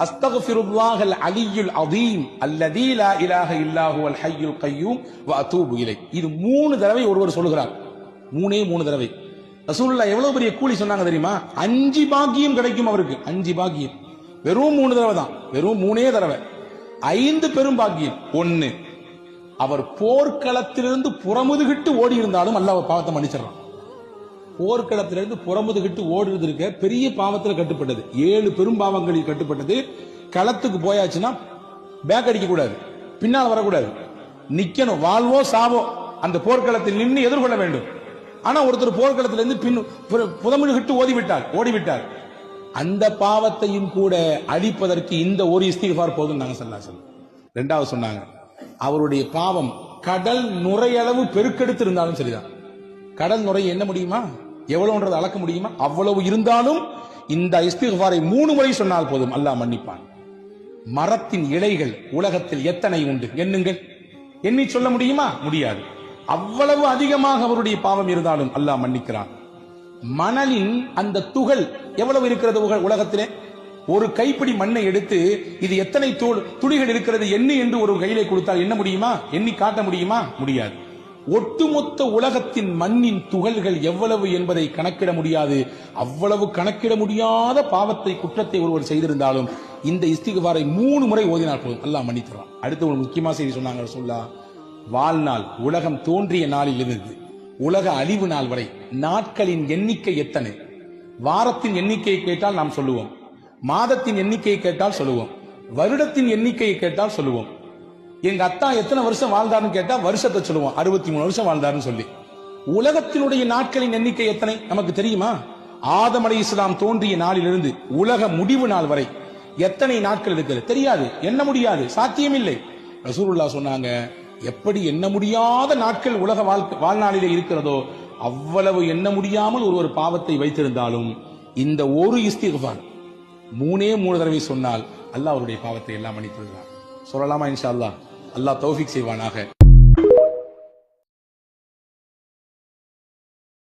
அஸ்தக்ஃபிருல்லாஹல் அலியுல் அதீம் அல்லதீ லா இலாஹ இல்லா ஹுவல் ஹய்யுல் கய்யூம் வ அதூபு இலை. இது 3 தடவை ஒருவர் சொல்கிறார். 3 தடவை. ரசூலுல்லாஹ் எவ்வளவு பெரிய கூலி சொன்னாங்க தெரியுமா? 5 பாக்கியம் கிடைக்கும் அவருக்கு. 5 பாக்கியம். வெறும் 3 தடவை தான். வெறும் 3 தடவை. 5 பெரும் பாக்கியம். 1, அவர் போர்க்களத்திலிருந்து புறமுதுகிட்டு ஓடி இருந்தாலும் அல்லாஹ் பாவத்தை மன்னிச்சிடறான். போர்க்களத்திலிருந்து புறமுதுகிட்டு ஓடுறது இருக்க பெரிய பாவத்தில் கட்டுப்பட்டது. 7 பெரும் பாவங்களில் கட்டுப்பட்டது. களத்துக்கு போயாச்சுன்னா பேக் அடிக்க கூடாது, பின்னால் வரக்கூடாது, நிக்கணும், வாழ்வோ சாவோ அந்த போர்க்களத்தில் நின்று எதிர்கொள்ள வேண்டும். ஆனா ஒருத்தர் போர்க்களத்திலிருந்து புறமுதுகிட்டு ஓடிவிட்டார். அந்த பாவத்தையும் கூட அழிப்பதற்கு இந்த ஒரு இஸ்திக்ஃபார் போதும் நாங்க ஸல்லல்லாஹு. 2வது சொன்னாங்க, அவருடைய பாவம் கடல் நுரையளவு பெருக்கெடுத்து இருந்தாலும் சரிதான். கடல் நுரை என்ன முடியுமா? எவ்வளவுன்றது அளக்க முடியுமா? அவ்வளவு இருந்தாலும் இந்த இஸ்திக்ஃபாரை 3 முறை சொன்னால் போதும், அல்லாஹ் மன்னிப்பான். மரத்தின் இலைகள் உலகத்தில் எத்தனை உண்டு எண்ணுங்கள். எண்ணி சொல்ல முடியுமா? முடியாது. அவ்வளவு அதிகமாக அவருடைய பாவம் இருந்தாலும் அல்லாஹ் மன்னிக்கிறான். மணலின் அந்த துகள் எவ்வளவு இருக்கிறது உலகத்திலே? ஒரு கைப்பிடி மண்ணை எடுத்து இது எத்தனை துளிகள் இருக்கிறது எண்ணி என்று ஒரு கையிலே கொடுத்தால் என்ன முடியுமா? எண்ணி காட்ட முடியுமா? முடியாது. ஒட்டுமொத்த உலகத்தின் மண்ணின் துகள்கள் எவ்வளவு என்பதை கணக்கிட முடியாது. அவ்வளவு கணக்கிட முடியாத பாவத்தை, குற்றத்தை ஒருவர் செய்திருந்தாலும் இந்த இஸ்திக்ஃபாரை 3 முறை ஓதினால் போதும், அல்லாஹ் மன்னிக்கிறான். அடுத்து ஒரு முக்கியமான செய்தி சொன்னாங்க ரசூலுல்லாஹ். வாழ்நாள், உலகம் தோன்றிய நாளில் இருந்து உலக அழிவு நாள் வரை நாட்களின் எண்ணிக்கை எத்தனை? வாரத்தின் எண்ணிக்கையை கேட்டால் நாம் சொல்லுவோம், மாதத்தின் எண்ணிக்கையை கேட்டால் சொல்லுவோம், வருடத்தின் எண்ணிக்கையை கேட்டால் சொல்லுவோம். எங்க அத்தா எத்தனை வருஷம் வாழ்ந்தாருன்னு கேட்டா வருஷத்தை சொல்லுவோம், 63 வருஷம் வாழ்ந்தாருன்னு சொல்லி. உலகத்தினுடைய நாட்களின் எண்ணிக்கை எத்தனை நமக்கு தெரியுமா? ஆதம் அலைஹிஸ்ஸலாம் தோன்றிய நாளிலிருந்து உலக முடிவு நாள் வரை எத்தனை நாட்கள் இருக்கிறது தெரியாது, எண்ண முடியாது, சாத்தியமில்லை. ரசூலுல்லாஹ் சொன்னாங்க, எப்படி எண்ண முடியாத நாட்கள் உலக வாழ்நாளிலே இருக்கிறதோ அவ்வளவு எண்ண முடியாமல் ஒரு பாவத்தை வைத்திருந்தாலும் இந்த ஒரு இஸ்திக்ஃபார் 3 தடவை சொன்னால் அல்லாஹ் அவருடைய பாவத்தை எல்லாம் மன்னித்து விடுவார். சொல்லலாமா? இன்ஷா அல்லாஹ். அல்லாஹ் தௌஃபீக் செய்வானாக.